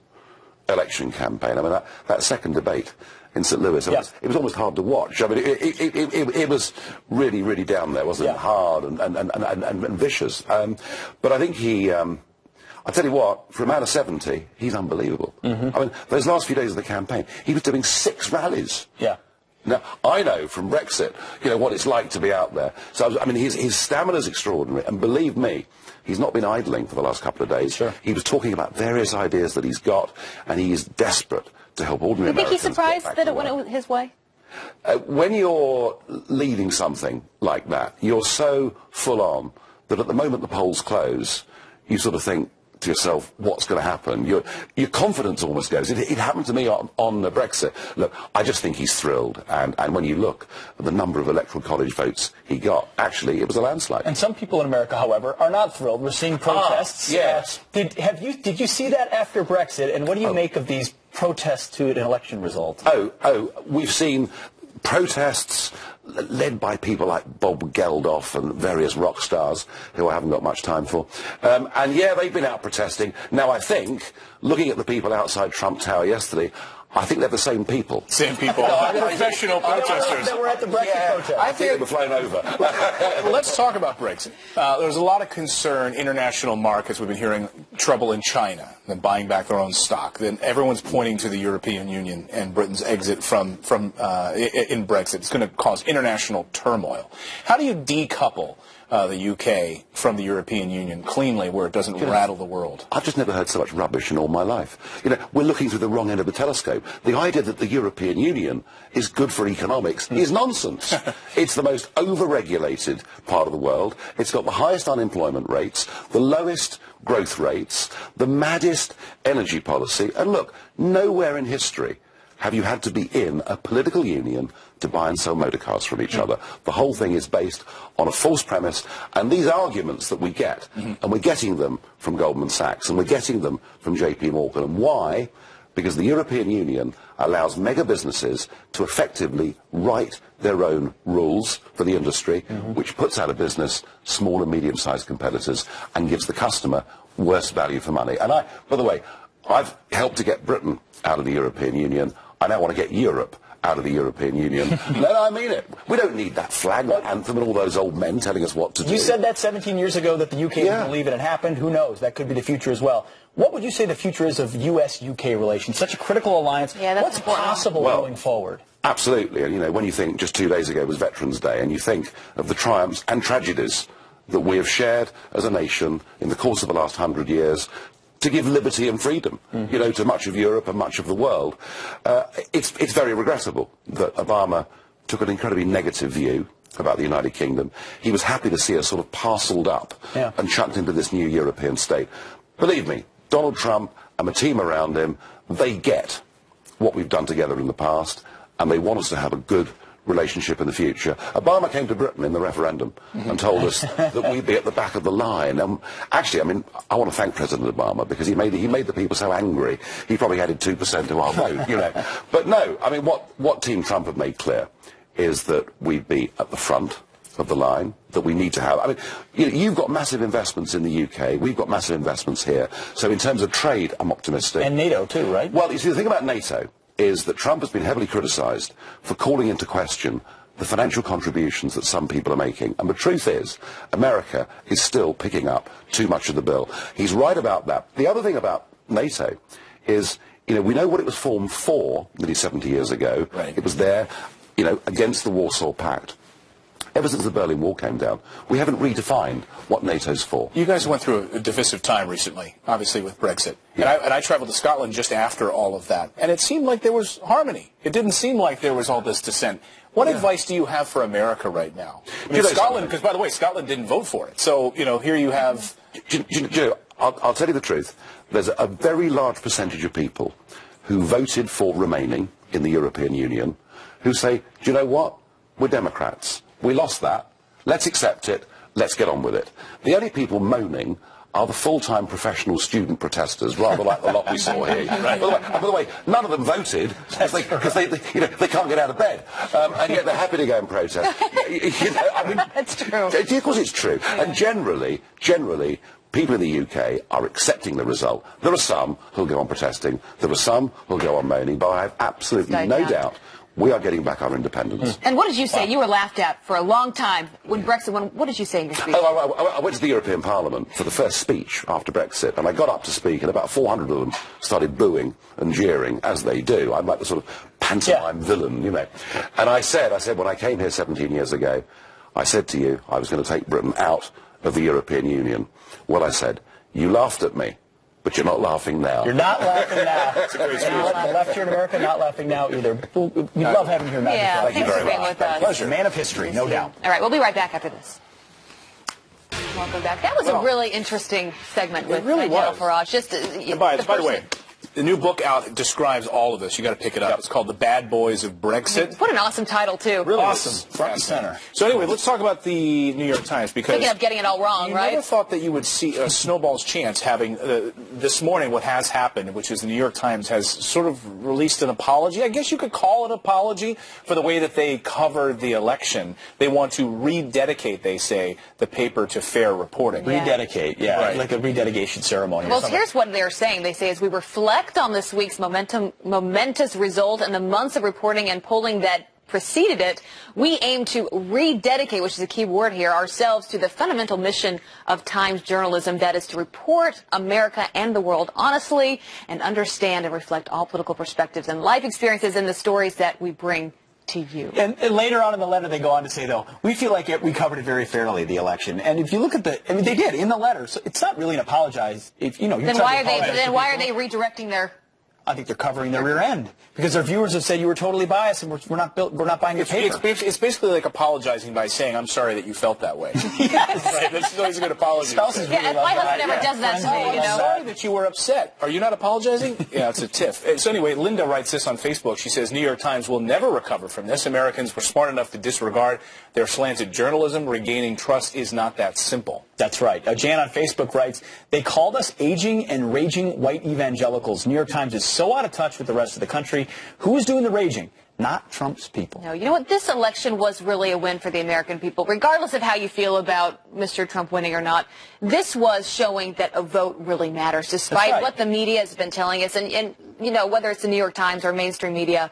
election campaign. I mean, that second debate in St. Louis, it was almost hard to watch. I mean, it was really, really down there, wasn't it? Hard and vicious. But I think he... I tell you what, for a man of 70, he's unbelievable. I mean, those last few days of the campaign, he was doing 6 rallies. Now, I know from Brexit, what it's like to be out there. So, I mean, his stamina's extraordinary, and believe me, he's not been idling for the last couple of days. He was talking about various ideas that he's got, and he is desperate to help ordinary Americans. Do you think he's surprised that it went his way? When you're leading something like that, you're so full on that at the moment the polls close, you sort of think to yourself, what's going to happen? Your confidence almost goes. It happened to me on Brexit. Look, I just think he's thrilled. And when you look at the number of electoral college votes he got, actually, it was a landslide. And some people in America, however, are not thrilled. We're seeing protests. Yes. Did you see that after Brexit? And what do you make of these protests to an election result? We've seen protests led by people like Bob Geldof and various rock stars who I haven't got much time for. And yeah, they've been out protesting. Now, I think, looking at the people outside Trump Tower yesterday, I think they're the same people. Same people. Professional protesters. They were at the Brexit protest. I think they were flown over. Well, let's talk about Brexit. There's a lot of concern, international markets. We've been hearing trouble in China, them buying back their own stock. Then everyone's pointing to the European Union and Britain's exit in Brexit. It's going to cause international turmoil. How do you decouple the UK from the European Union cleanly where it doesn't rattle the world? I've just never heard so much rubbish in all my life. We're looking through the wrong end of the telescope. The idea that the European Union is good for economics is nonsense. It's the most over-regulated part of the world. It's got the highest unemployment rates, the lowest growth rates, the maddest energy policy. And look, nowhere in history have you had to be in a political union to buy and sell motor cars from each other. The whole thing is based on a false premise, and these arguments that we get, and we're getting them from Goldman Sachs, and we're getting them from JP Morgan. And why? Because the European Union allows mega businesses to effectively write their own rules for the industry, which puts out of business small and medium-sized competitors and gives the customer worse value for money. And by the way, I've helped to get Britain out of the European Union. I now want to get Europe out of the European Union. No, I mean it. We don't need that flag anthem and all those old men telling us what to do. You said that 17 years ago that the UK didn't believe it had happened. Who knows? That could be the future as well. What would you say the future is of U.S.-UK relations? Such a critical alliance. Yeah, that's what's important. possible going forward? Absolutely. And, you know, when you think just 2 days ago was Veterans Day, and you think of the triumphs and tragedies that we have shared as a nation in the course of the last 100 years to give liberty and freedom, you know, to much of Europe and much of the world, it's very regrettable that Obama took an incredibly negative view about the United Kingdom. He was happy to see us sort of parcelled up and chucked into this new European state. Believe me, Donald Trump and the team around him, they get what we've done together in the past, and they want us to have a good relationship in the future. Obama came to Britain in the referendum and told us that we'd be at the back of the line. Actually, I mean, I want to thank President Obama because he made the people so angry. He probably added 2% to our vote, you know. But no, I mean, what Team Trump have made clear is that we'd be at the front of the line, that we need to have. I mean, you've got massive investments in the UK. We've got massive investments here. So in terms of trade, I'm optimistic. And NATO too, right? Well, you see, the thing about NATO is that Trump has been heavily criticised for calling into question the financial contributions that some people are making. And the truth is, America is still picking up too much of the bill. He's right about that. The other thing about NATO is, you know, we know what it was formed for nearly 70 years ago. Right. It was there, you know, against the Warsaw Pact. Ever since the Berlin Wall came down, we haven't redefined what NATO's for. You guys went through a divisive time recently, obviously with Brexit. Yeah. And I traveled to Scotland just after all of that. And it seemed like there was harmony. It didn't seem like there was all this dissent. What advice do you have for America right now? I mean, Scotland, because, by the way, Scotland didn't vote for it. So, you know, here you have... I'll tell you the truth. There's a very large percentage of people who voted for remaining in the European Union who say, do you know what? We're Democrats. We lost that. Let's accept it. Let's get on with it. The only people moaning are the full-time professional student protesters, rather like the lot we saw here. Right. By the way, none of them voted because they can't get out of bed, and yet they're happy to go and protest. You know, I mean, that's true. Of course it's true. Yeah. And generally, people in the UK are accepting the result. There are some who'll go on protesting. There are some who'll go on moaning, but I have absolutely no doubt we are getting back our independence. And what did you say? You were laughed at for a long time when Brexit went. What did you say in your speech? I went to the European Parliament for the first speech after Brexit, and I got up to speak, and about 400 of them started booing and jeering, as they do. I'm like the sort of pantomime villain, you know. And I said, when I came here 17 years ago, I said to you I was going to take Britain out of the European Union. Well, I said, you laughed at me. But you're not laughing now. You're not laughing now. That's a great speech. The left here in America, not laughing now either. We love having you here, Matt. Yeah, thank you very much. With us. Pleasure. Man of history, no doubt. All right, we'll be right back after this. Welcome back. That was a really interesting segment with Nigel Farage. Just by the way, the new book out describes all of this. You got to pick it up. It's called The Bad Boys of Brexit. What an awesome title, too. Really awesome. Front and center. So anyway, let's talk about the New York Times, because speaking of getting it all wrong, you never thought that you would see a snowball's chance having this morning what has happened, which is the New York Times has sort of released an apology. I guess you could call it an apology for the way that they covered the election. They want to rededicate, they say, the paper to fair reporting. Rededicate, like a rededication ceremony. Well, here's what they're saying. They say, as we reflect on this week's momentous result and the months of reporting and polling that preceded it, we aim to rededicate, which is a key word here, ourselves to the fundamental mission of Times journalism, that is to report America and the world honestly and understand and reflect all political perspectives and life experiences in the stories that we bring to you. And later on in the letter, they go on to say, though, we feel like we covered it very fairly, the election. And if you look at they did in the letter. So it's not really an apologize. If then why are they redirecting their? I think they're covering their rear end because their viewers have said you were totally biased and we're not buying your paper. It's basically like apologizing by saying, I'm sorry that you felt that way. Yes. Right? That's always a good apology. Spouses really love my that. husband never does that to me, you know. I'm sorry that you were upset. Are you not apologizing? Yeah, it's a tiff. So anyway, Linda writes this on Facebook. She says, New York Times will never recover from this. Americans were smart enough to disregard their slanted journalism. Regaining trust is not that simple. That's right. Jan on Facebook writes, they called us aging and raging white evangelicals. New York Times is so out of touch with the rest of the country. Who is doing the raging? Not Trump's people. No, you know what? This election was really a win for the American people, regardless of how you feel about Mr. Trump winning or not. This was showing that a vote really matters, despite what the media has been telling us. And you know, whether it's the New York Times or mainstream media,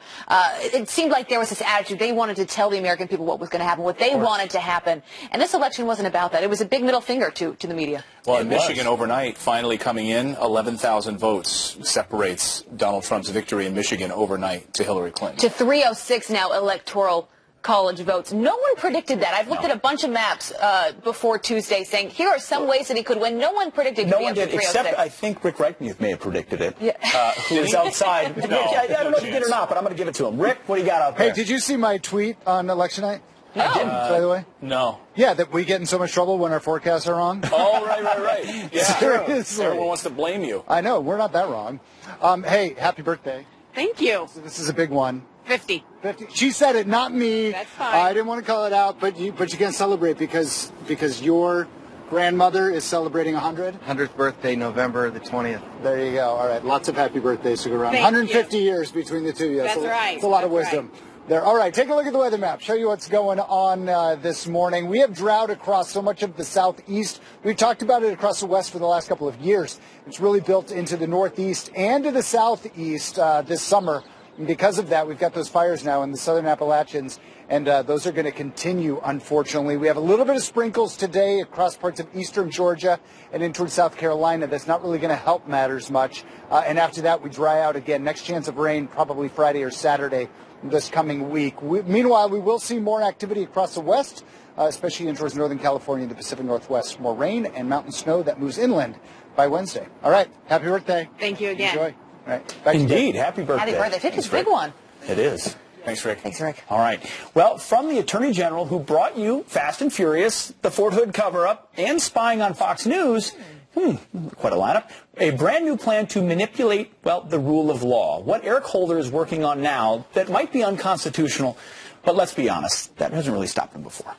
it seemed like there was this attitude. They wanted to tell the American people what was going to happen, what they wanted to happen. And this election wasn't about that. It was a big middle finger to the media. Well, in Michigan overnight, finally coming in, 11,000 votes separates Donald Trump's victory in Michigan overnight to Hillary Clinton. To 306 now electoral college votes. No one predicted that. I've looked at a bunch of maps before Tuesday saying here are some ways that he could win. No one predicted No one did, except I think Rick Reitmuth may have predicted it, who is outside. No, I don't know if he did or not, but I'm going to give it to him. Rick, what do you got out there? Hey, did you see my tweet on election night? No. I didn't, by the way. No. Yeah, that we get in so much trouble when our forecasts are wrong. Oh, right. Yeah. Seriously. Everyone wants to blame you. I know. We're not that wrong. Hey, happy birthday. Thank you. So this is a big one. 50. She said it, not me. That's fine. I didn't want to call it out, but you can't celebrate because your grandmother is celebrating 100. 100th birthday, November the 20th. There you go. All right, lots of happy birthdays to go around. Thank 150 years between the two. Yes, That's right. It's a lot of That's wisdom. There. All right, take a look at the weather map. Show you what's going on this morning. We have drought across so much of the southeast. We've talked about it across the west for the last couple of years. It's really built into the northeast and to the southeast this summer. And because of that, we've got those fires now in the southern Appalachians, and those are going to continue, unfortunately. We have a little bit of sprinkles today across parts of eastern Georgia and in towards South Carolina. That's not really going to help matters much. And after that, we dry out again. Next chance of rain probably Friday or Saturday this coming week. Meanwhile, we will see more activity across the west, especially in towards northern California and the Pacific Northwest. More rain and mountain snow that moves inland by Wednesday. All right. Happy birthday. Thank you again. Enjoy. Right. Back Indeed. Happy birthday. Happy birthday. 50's a big one. It is. Thanks, Rick. Thanks, Rick. All right. Well, from the Attorney General who brought you Fast and Furious, the Fort Hood cover-up, and spying on Fox News, quite a lineup, a brand new plan to manipulate, well, the rule of law. What Eric Holder is working on now that might be unconstitutional, but let's be honest, that hasn't really stopped him before.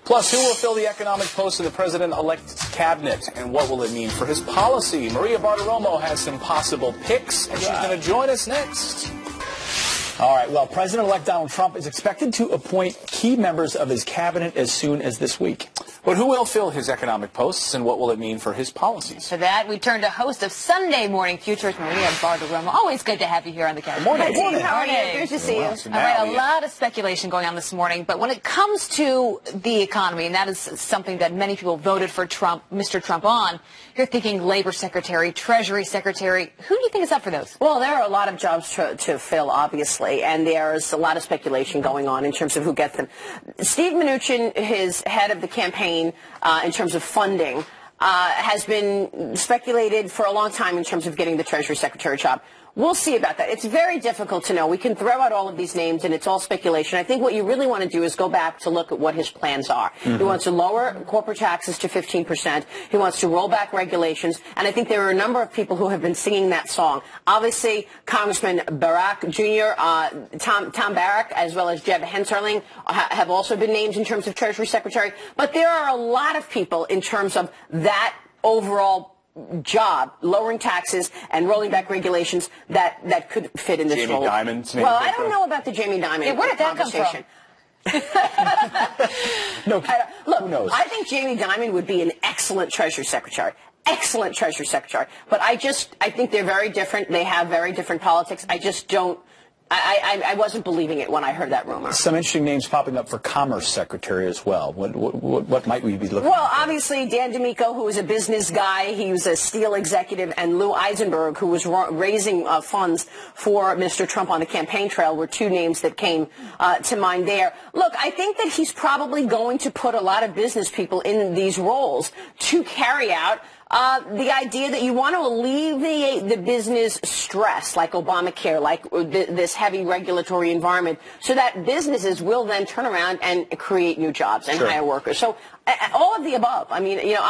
Plus, who will fill the economic post in the president-elect's cabinet, and what will it mean for his policy? Maria Bartiromo has some possible picks, and she's going to join us next. All right, well, President-elect Donald Trump is expected to appoint key members of his cabinet as soon as this week. But who will fill his economic posts, and what will it mean for his policies? For that, we turn to host of Sunday Morning Futures, Maria Bartiromo. Always good to have you here on the couch. Morning. How are you? Good to see you. All right, a lot of speculation going on this morning, but when it comes to the economy, and that is something that many people voted for Trump, Mr. Trump on, you're thinking Labor Secretary, Treasury Secretary. Who do you think is up for those? Well, there are a lot of jobs to fill, obviously, and there's a lot of speculation going on in terms of who gets them. Steve Mnuchin, his head of the campaign, in terms of funding, has been speculated for a long time in terms of getting the Treasury Secretary job. We'll see about that. It's very difficult to know. We can throw out all of these names, and it's all speculation. I think what you really want to do is go back to look at what his plans are. He wants to lower corporate taxes to 15%. He wants to roll back regulations, and I think there are a number of people who have been singing that song. Obviously, Congressman Barack Jr., Tom Barrack, as well as Jeb Hensarling have also been named in terms of Treasury Secretary. But there are a lot of people in terms of that overall job, lowering taxes and rolling back regulations that could fit in this role. Jamie Dimon's name. Well, I don't know about the Jamie Dimon where did that come from? No, look, who knows? I think Jamie Dimon would be an excellent Treasury Secretary. Excellent Treasury Secretary. But I think they're very different. They have very different politics. I just don't. I wasn't believing it when I heard that rumor. Some interesting names popping up for Commerce Secretary as well. What might we be looking Well, at? obviously, Dan D'Amico, who was a business guy, he was a steel executive, and Lou Eisenberg, who was raising funds for Mr. Trump on the campaign trail, were two names that came to mind there. Look, I think that he's probably going to put a lot of business people in these roles to carry out the idea that you want to alleviate the business stress, like Obamacare, like this heavy regulatory environment, so that businesses will then turn around and create new jobs and hire workers. So all of the above. I mean, you know,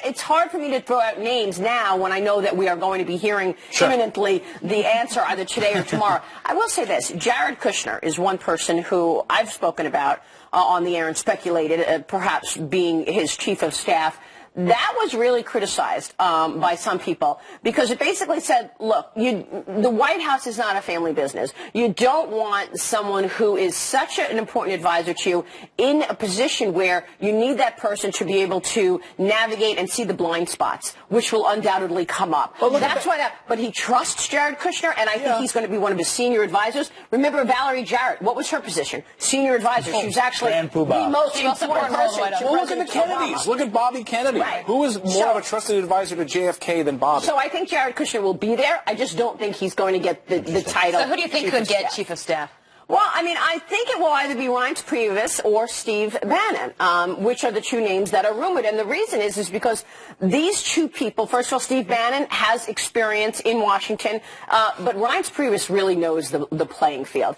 it's hard for me to throw out names now when I know that we are going to be hearing imminently the answer either today or tomorrow. I will say this. Jared Kushner is one person who I've spoken about on the air and speculated perhaps being his chief of staff. That was really criticized by some people because it basically said, look, the White House is not a family business. You don't want someone who is such an important advisor to you in a position where you need that person to be able to navigate and see the blind spots, which will undoubtedly come up. That's why but he trusts Jared Kushner, and I think he's going to be one of his senior advisors. Remember Valerie Jarrett, what was her position? Senior advisor. She was actually the most important person. Well, look at the Kennedys. Look at Bobby Kennedy. Right. Who was more of a trusted advisor to JFK than Bobby? So I think Jared Kushner will be there. I just don't think he's going to get the title. So who do you think could get Chief of Staff? Well, I mean, I think it will either be Reince Priebus or Steve Bannon, which are the two names that are rumored. And the reason is because these two people, first of all, Steve Bannon has experience in Washington, but Reince Priebus really knows the playing field.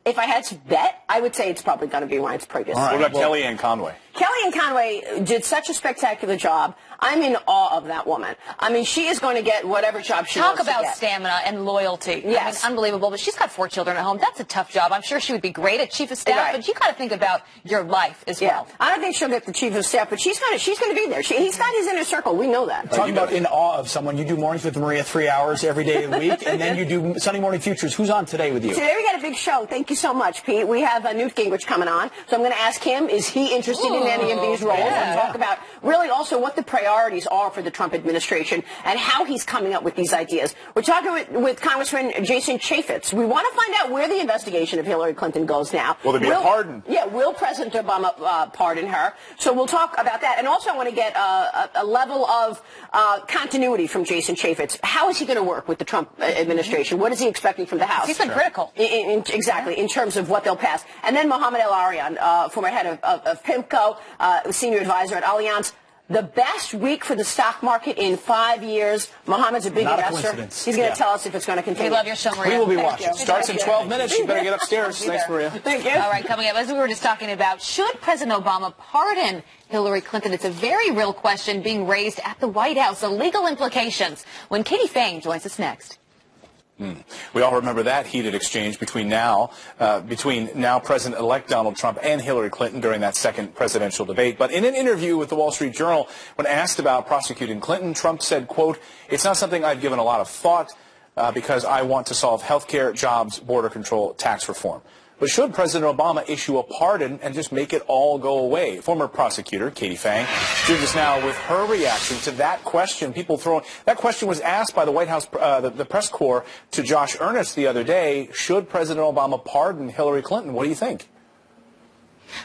If I had to bet, I would say it's probably going to be Reince Priebus. Right. What about Kellyanne Conway? Kellyanne Conway did such a spectacular job. I'm in awe of that woman. I mean, she is going to get whatever job she wants to get. Talk about stamina and loyalty. Yes. I mean, unbelievable. But she's got 4 children at home. That's a tough job. I'm sure she would be great at Chief of Staff, Right. but you got to think about your life as well. I don't think she'll get the Chief of Staff, but she's going to be there. He's got his inner circle. We know that. Talking about in awe of someone, you do Mornings with Maria 3 hours every day of the week, and then you do Sunday Morning Futures. Who's on today with you? Today we got a big show. Thank you so much, Pete. We have Newt Gingrich coming on, so I'm going to ask him, is he interested in any of these roles? Yeah. We'll talk about really also what the priorities are for the Trump administration and how he's coming up with these ideas. We're talking with Congressman Jason Chaffetz. We want to find out where the investigation of Hillary Clinton goes now. Will there be a pardon? Yeah, will President Obama pardon her? So we'll talk about that. And also I want to get a level of continuity from Jason Chaffetz. How is he going to work with the Trump administration? What is he expecting from the House? He's been critical. Exactly, in terms of what they'll pass. And then Mohamed El-Arian, former head of PIMCO, senior advisor at Allianz. The best week for the stock market in 5 years. Mohammed's a big investor. He's going to tell us if it's going to continue. We love your show, Maria. We will be Thank watching. you. Starts in 12 minutes. You better get upstairs. Thanks, Maria. Thank you. All right, coming up, as we were just talking about, should President Obama pardon Hillary Clinton? It's a very real question being raised at the White House. The legal implications when Katie Fang joins us next. We all remember that heated exchange between now President-elect Donald Trump and Hillary Clinton during that second presidential debate. But in an interview with the Wall Street Journal, when asked about prosecuting Clinton, Trump said, quote, "It's not something I've given a lot of thought because I want to solve health care, jobs, border control, tax reform." But should President Obama issue a pardon and just make it all go away? Former prosecutor Katie Fang joins us now with her reaction to that question. That question was asked by the White House, the press corps, to Josh Earnest the other day. Should President Obama pardon Hillary Clinton? What do you think?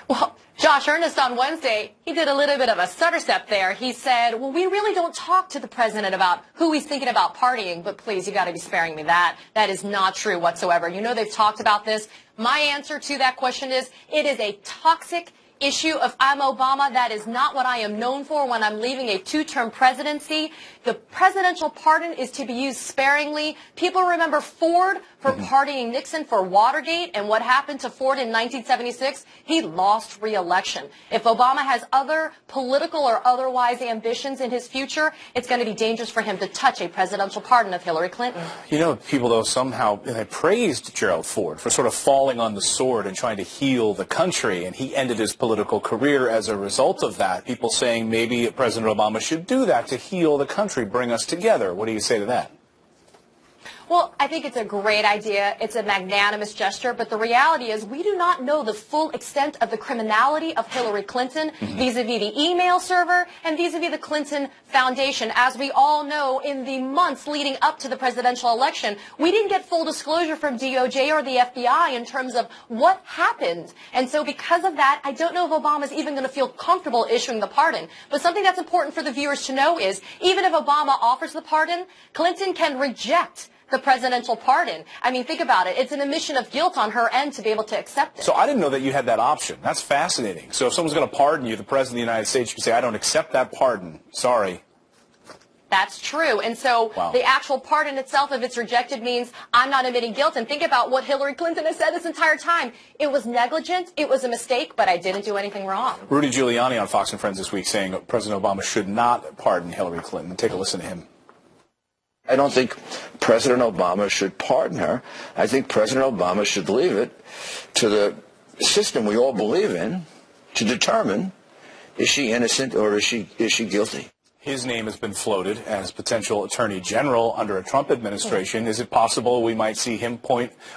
Well, Josh Earnest on Wednesday, he did a little bit of a stutter step there. He said, well, we really don't talk to the president about who he's thinking about partying, but please, you got to be sparing me that. That is not true whatsoever. You know they've talked about this. My answer to that question is, it is a toxic issue of I'm Obama. That is not what I am known for when I'm leaving a 2-term presidency. The presidential pardon is to be used sparingly. People remember Ford for pardoning Nixon for Watergate, and what happened to Ford in 1976? He lost re-election. If Obama has other political or otherwise ambitions in his future, it's going to be dangerous for him to touch a presidential pardon of Hillary Clinton. You know, people, though, somehow they praised Gerald Ford for sort of falling on the sword and trying to heal the country, and he ended his political career as a result of that. People saying maybe President Obama should do that to heal the country, bring us together. What do you say to that? Well, I think it's a great idea. It's a magnanimous gesture, but the reality is we do not know the full extent of the criminality of Hillary Clinton vis-a-vis the email server and vis-a-vis the Clinton Foundation. As we all know, in the months leading up to the presidential election, we didn't get full disclosure from DOJ or the FBI in terms of what happened. And so because of that, I don't know if Obama's even going to feel comfortable issuing the pardon. But something that's important for the viewers to know is even if Obama offers the pardon, Clinton can reject the presidential pardon. I mean, think about it. It's an admission of guilt on her end to be able to accept it. So I didn't know that you had that option. That's fascinating. So if someone's going to pardon you, the President of the United States, you can say, I don't accept that pardon. Sorry. That's true. And so the actual pardon itself, if it's rejected, means I'm not admitting guilt. And think about what Hillary Clinton has said this entire time. It was negligent. It was a mistake, but I didn't do anything wrong. Rudy Giuliani on Fox and Friends this week saying President Obama should not pardon Hillary Clinton. Take a listen to him. I don't think President Obama should pardon her. I think President Obama should leave it to the system we all believe in to determine is she innocent or is she guilty? His name has been floated as potential attorney general under a Trump administration. Is it possible we might see him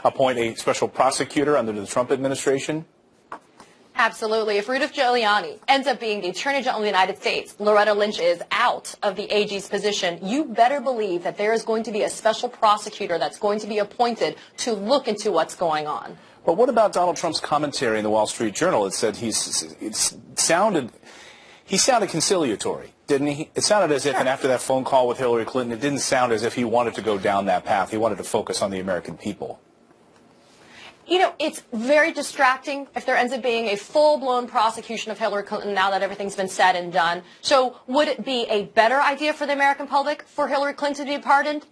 appoint a special prosecutor under the Trump administration? Absolutely. If Rudy Giuliani ends up being the Attorney General of the United States, Loretta Lynch is out of the AG's position, you better believe that there is going to be a special prosecutor that's going to be appointed to look into what's going on. But what about Donald Trump's commentary in the Wall Street Journal? It said he sounded conciliatory, didn't he? It sounded as if, and after that phone call with Hillary Clinton, it didn't sound as if he wanted to go down that path. He wanted to focus on the American people. You know, it's very distracting if there ends up being a full-blown prosecution of Hillary Clinton now that everything's been said and done. So would it be a better idea for the American public for Hillary Clinton to be pardoned?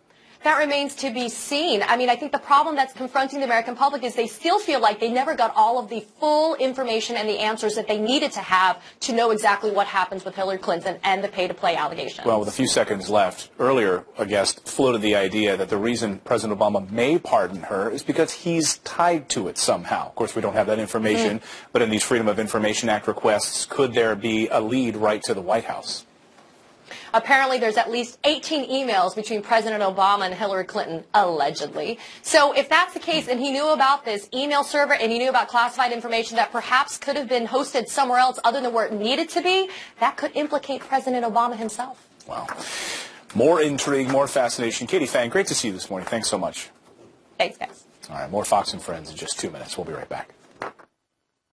That remains to be seen. I mean, I think the problem that's confronting the American public is they still feel like they never got all of the full information and the answers that they needed to have to know exactly what happens with Hillary Clinton and the pay-to-play allegations. Well, with a few seconds left, earlier a guest floated the idea that the reason President Obama may pardon her is because he's tied to it somehow. Of course, we don't have that information, but in these Freedom of Information Act requests, could there be a lead right to the White House? Apparently, there's at least 18 emails between President Obama and Hillary Clinton, allegedly. So if that's the case, and he knew about this email server and he knew about classified information that perhaps could have been hosted somewhere else other than where it needed to be, that could implicate President Obama himself. Wow. More intrigue, more fascination. Katie Fang, great to see you this morning. Thanks so much. Thanks, guys. All right, more Fox and Friends in just 2 minutes. We'll be right back.